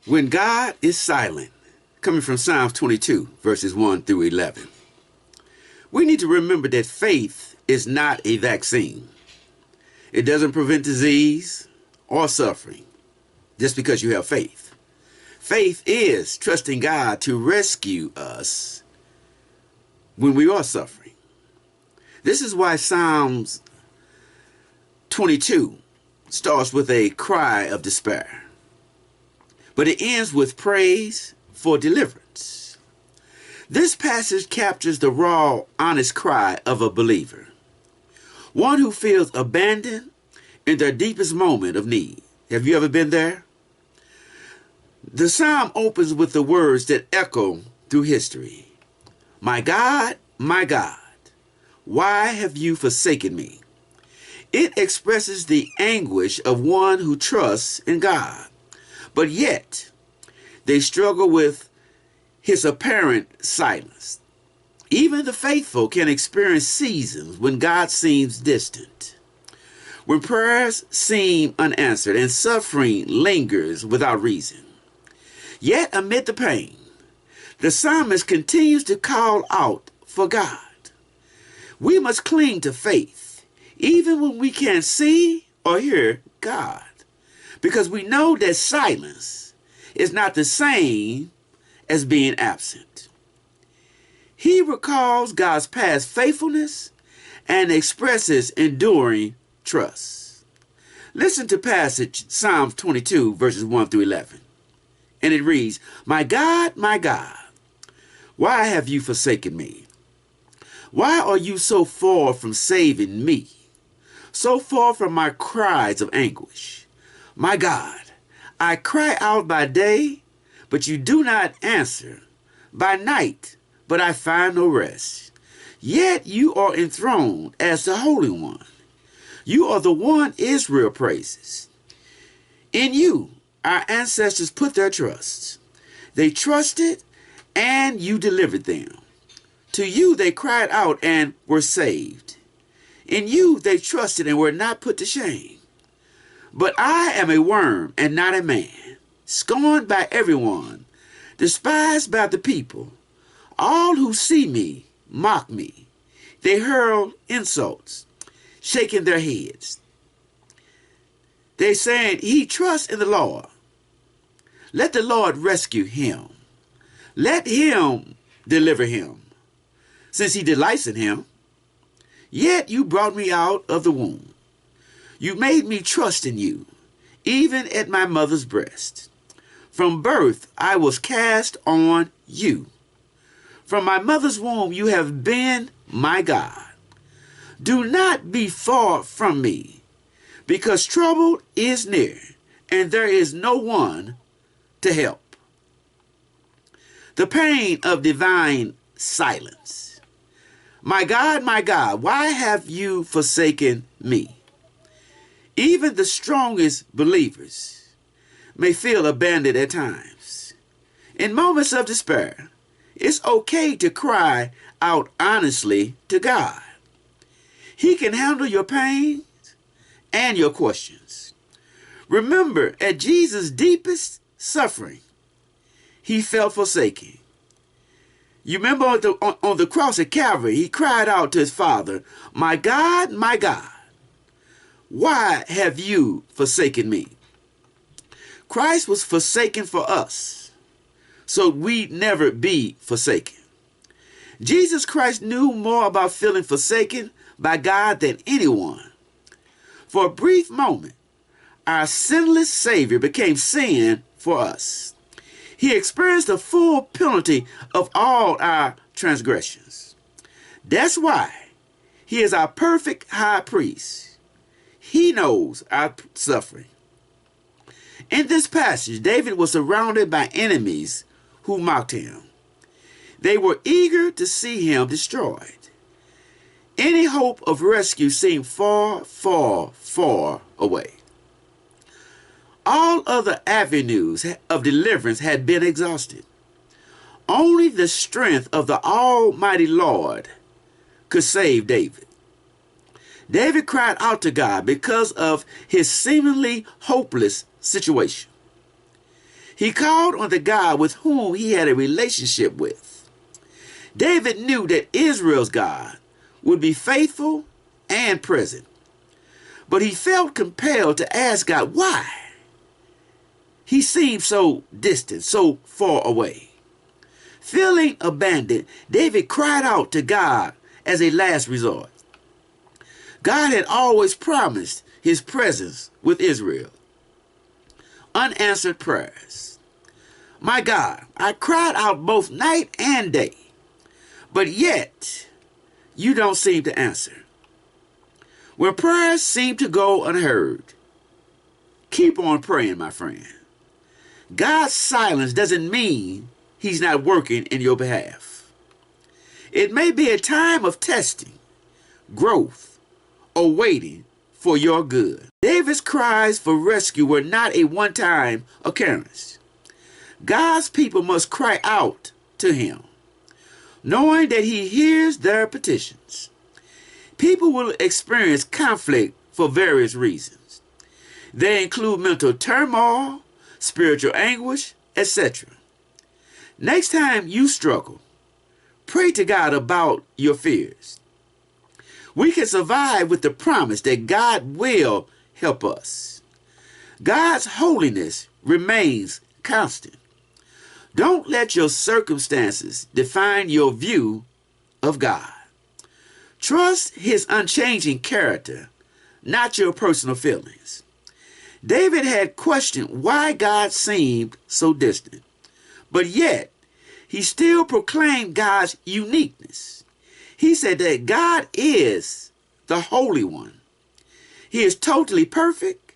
When God is silent, coming from Psalms 22, verses 1 through 11. We need to remember that faith is not a vaccine. It doesn't prevent disease or suffering just because you have faith. Faith is trusting God to rescue us when we are suffering. This is why Psalms 22 starts with a cry of despair, but it ends with praise for deliverance. This passage captures the raw, honest cry of a believer, one who feels abandoned in their deepest moment of need. Have you ever been there? The psalm opens with the words that echo through history. My God, why have you forsaken me? It expresses the anguish of one who trusts in God, but yet they struggle with his apparent silence. Even the faithful can experience seasons when God seems distant, when prayers seem unanswered and suffering lingers without reason. Yet amid the pain, the psalmist continues to call out for God. We must cling to faith, even when we can't see or hear God, because we know that silence is not the same as being absent. He recalls God's past faithfulness and expresses enduring trust. Listen to passage Psalms 22, verses 1 through 11. And it reads, my God, why have you forsaken me? Why are you so far from saving me? So far from my cries of anguish? My God, I cry out by day, but you do not answer. By night, but I find no rest. Yet you are enthroned as the Holy One. You are the one Israel praises. In you, our ancestors put their trust. They trusted, and you delivered them. To you they cried out and were saved. In you they trusted and were not put to shame. But I am a worm and not a man, scorned by everyone, despised by the people. All who see me mock me. They hurl insults, shaking their heads. They saying, he trusts in the Lord. Let the Lord rescue him. Let him deliver him, since he delights in him. Yet you brought me out of the womb. You made me trust in you, even at my mother's breast. From birth I was cast on you. From my mother's womb you have been my God. Do not be far from me, because trouble is near, and there is no one to help. The pain of divine silence. My God, why have you forsaken me? Even the strongest believers may feel abandoned at times. In moments of despair, it's okay to cry out honestly to God. He can handle your pain and your questions. Remember, at Jesus' deepest suffering, he felt forsaken. You remember on the cross at Calvary, he cried out to his Father, my God, why have you forsaken me? Christ was forsaken for us, so we'd never be forsaken. Jesus Christ knew more about feeling forsaken by God than anyone. For a brief moment, our sinless Savior became sin for us. He experienced the full penalty of all our transgressions. That's why he is our perfect high priest. He knows our suffering. In this passage, David was surrounded by enemies who mocked him. They were eager to see him destroyed. Any hope of rescue seemed far, far, far away. All other avenues of deliverance had been exhausted. Only the strength of the Almighty Lord could save David. David cried out to God because of his seemingly hopeless situation. He called on the God with whom he had a relationship with. David knew that Israel's God would be faithful and present, but he felt compelled to ask God why. He seemed so distant, so far away. Feeling abandoned, David cried out to God as a last resort. God had always promised his presence with Israel. Unanswered prayers. My God, I cried out both night and day, but yet you don't seem to answer. When prayers seem to go unheard, keep on praying, my friend. God's silence doesn't mean he's not working in your behalf. It may be a time of testing, growth, or waiting for your good. David's cries for rescue were not a one-time occurrence. God's people must cry out to him, knowing that he hears their petitions. People will experience conflict for various reasons. They include mental turmoil, spiritual anguish, etc. Next time you struggle, pray to God about your fears. We can survive with the promise that God will help us. God's holiness remains constant. Don't let your circumstances define your view of God. Trust his unchanging character, not your personal feelings. David had questioned why God seemed so distant, but yet he still proclaimed God's uniqueness. He said that God is the Holy One. He is totally perfect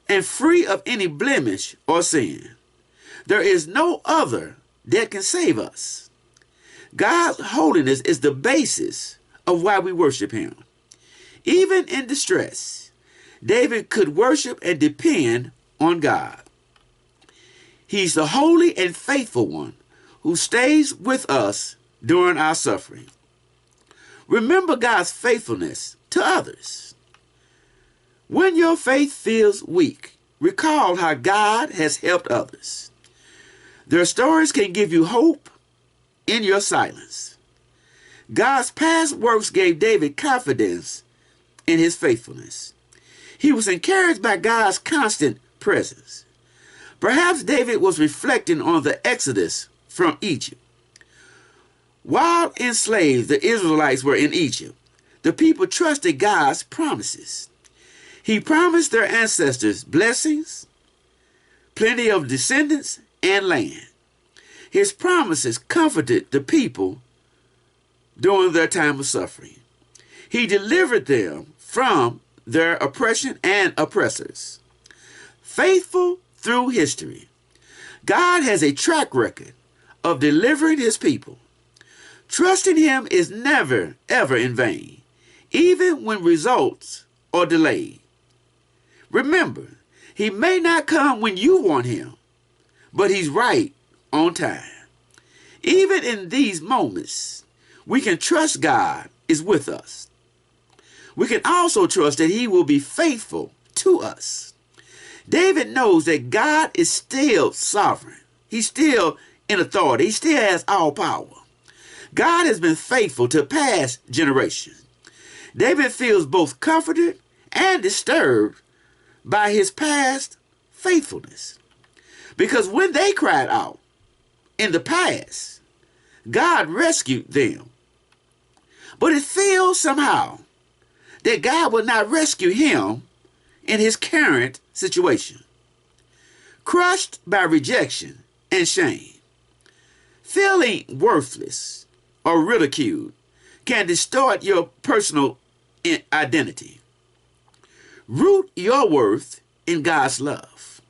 and free of any blemish or sin. There is no other that can save us. God's holiness is the basis of why we worship him. Even in distress, David could worship and depend on God. He's the holy and faithful one who stays with us during our suffering. Remember God's faithfulness to others. When your faith feels weak, recall how God has helped others. Their stories can give you hope in your silence. God's past works gave David confidence in his faithfulness. He was encouraged by God's constant presence. Perhaps David was reflecting on the exodus from Egypt. While enslaved, the Israelites were in Egypt. The people trusted God's promises. He promised their ancestors blessings, plenty of descendants, and land. His promises comforted the people during their time of suffering. He delivered them from their oppression and oppressors. Faithful through history, God has a track record of delivering his people. Trusting him is never, ever in vain, even when results are delayed. Remember, he may not come when you want him, but he's right on time. Even in these moments, we can trust God is with us. We can also trust that he will be faithful to us. David knows that God is still sovereign. He's still in authority. He still has all power. God has been faithful to past generations. David feels both comforted and disturbed by his past faithfulness. Because when they cried out in the past, God rescued them. But it feels somehow that God will not rescue him in his current situation. Crushed by rejection and shame, feeling worthless or ridiculed can distort your personal identity. Root your worth in God's love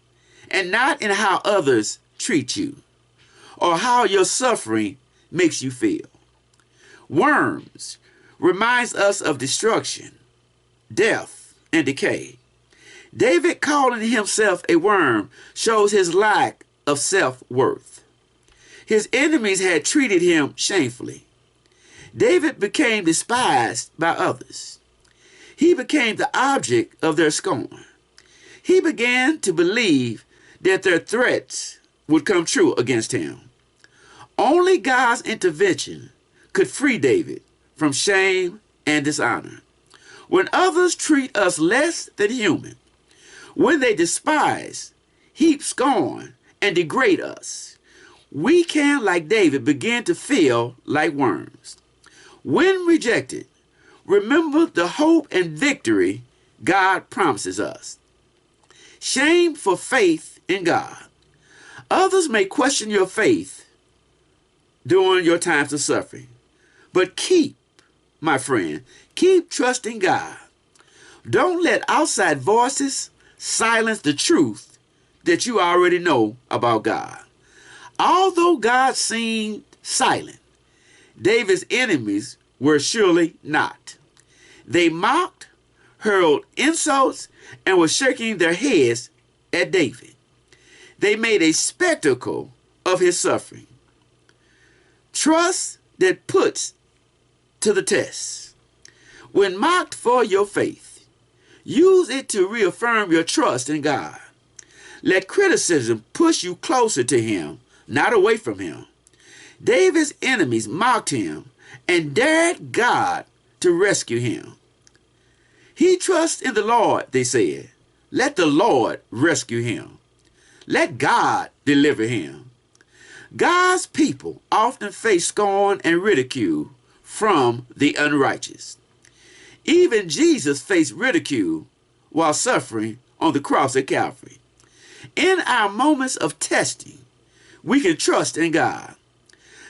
and not in how others treat you or how your suffering makes you feel. Worms reminds us of destruction, death, and decay. David calling himself a worm shows his lack of self-worth. His enemies had treated him shamefully. David became despised by others. He became the object of their scorn. He began to believe that their threats would come true against him. Only God's intervention could free David from shame and dishonor. When others treat us less than human, when they despise, heap scorn, and degrade us, we can, like David, begin to feel like worms. When rejected, remember the hope and victory God promises us. Shame for faith in God. Others may question your faith during your times of suffering, but my friend, keep trusting God. Don't let outside voices silence the truth that you already know about God. Although God seemed silent, David's enemies were surely not. They mocked, hurled insults, and were shaking their heads at David. They made a spectacle of his suffering. Trust that puts to the test. When mocked for your faith, use it to reaffirm your trust in God. Let criticism push you closer to him, not away from him. David's enemies mocked him and dared God to rescue him. He trusts in the Lord, they said. Let the Lord rescue him. Let God deliver him. God's people often face scorn and ridicule from the unrighteous. Even Jesus faced ridicule while suffering on the cross at Calvary. In our moments of testing, we can trust in God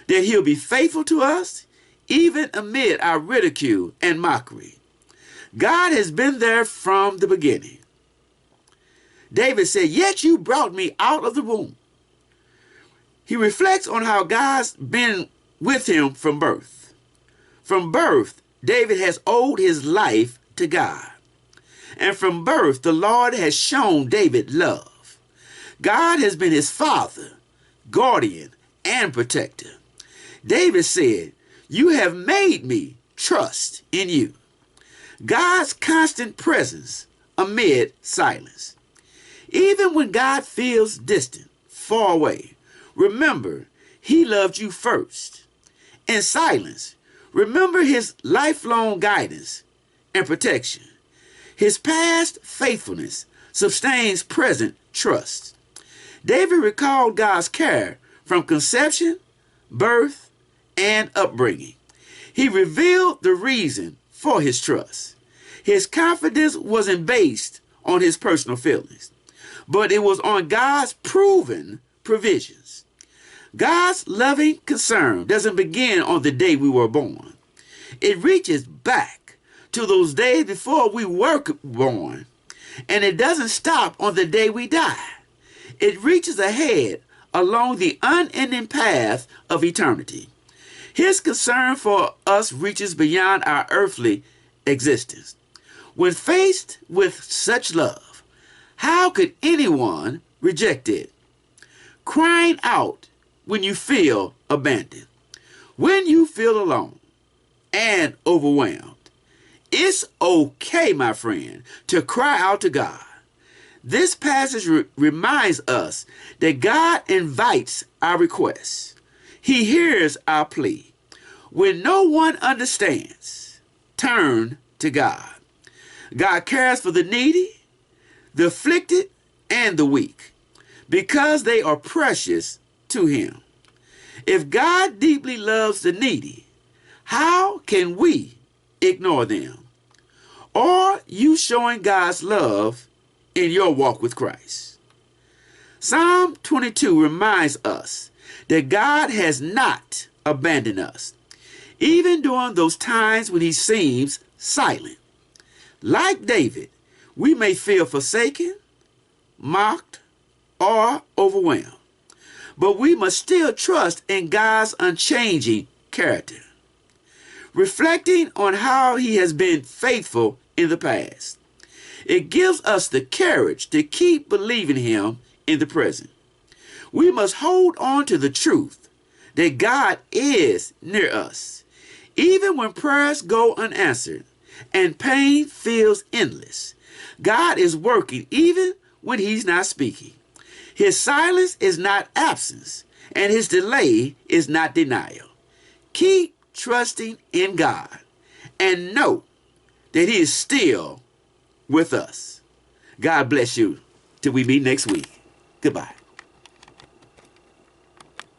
that he'll be faithful to us even amid our ridicule and mockery. God has been there from the beginning. David said, "Yet you brought me out of the womb." He reflects on how God's been with him from birth. From birth, David has owed his life to God. And from birth, the Lord has shown David love. God has been his father, guardian, and protector. David said, "You have made me trust in you." God's constant presence amid silence. Even when God feels distant, far away, remember he loved you first. In silence, remember his lifelong guidance and protection. His past faithfulness sustains present trust. David recalled God's care from conception, birth, and upbringing. He revealed the reason for his trust. His confidence wasn't based on his personal feelings, but it was on God's proven provisions. God's loving concern doesn't begin on the day we were born. It reaches back to those days before we were born, and it doesn't stop on the day we die. It reaches ahead along the unending path of eternity. His concern for us reaches beyond our earthly existence. When faced with such love, how could anyone reject it? Crying out when you feel abandoned, when you feel alone and overwhelmed. It's okay, my friend, to cry out to God. This passage reminds us that God invites our requests. He hears our plea. When no one understands, turn to God. God cares for the needy, the afflicted, and the weak, because they are precious to him. If God deeply loves the needy, how can we ignore them? Are you showing God's love in your walk with Christ? Psalm 22 reminds us that God has not abandoned us, even during those times when he seems silent. Like David, we may feel forsaken, mocked, or overwhelmed, but we must still trust in God's unchanging character. Reflecting on how he has been faithful in the past, it gives us the courage to keep believing him in the present. We must hold on to the truth that God is near us, even when prayers go unanswered and pain feels endless. God is working even when he's not speaking. His silence is not absence, and his delay is not denial. Keep trusting in God and know that he is still with us. God bless you till we meet next week. Goodbye.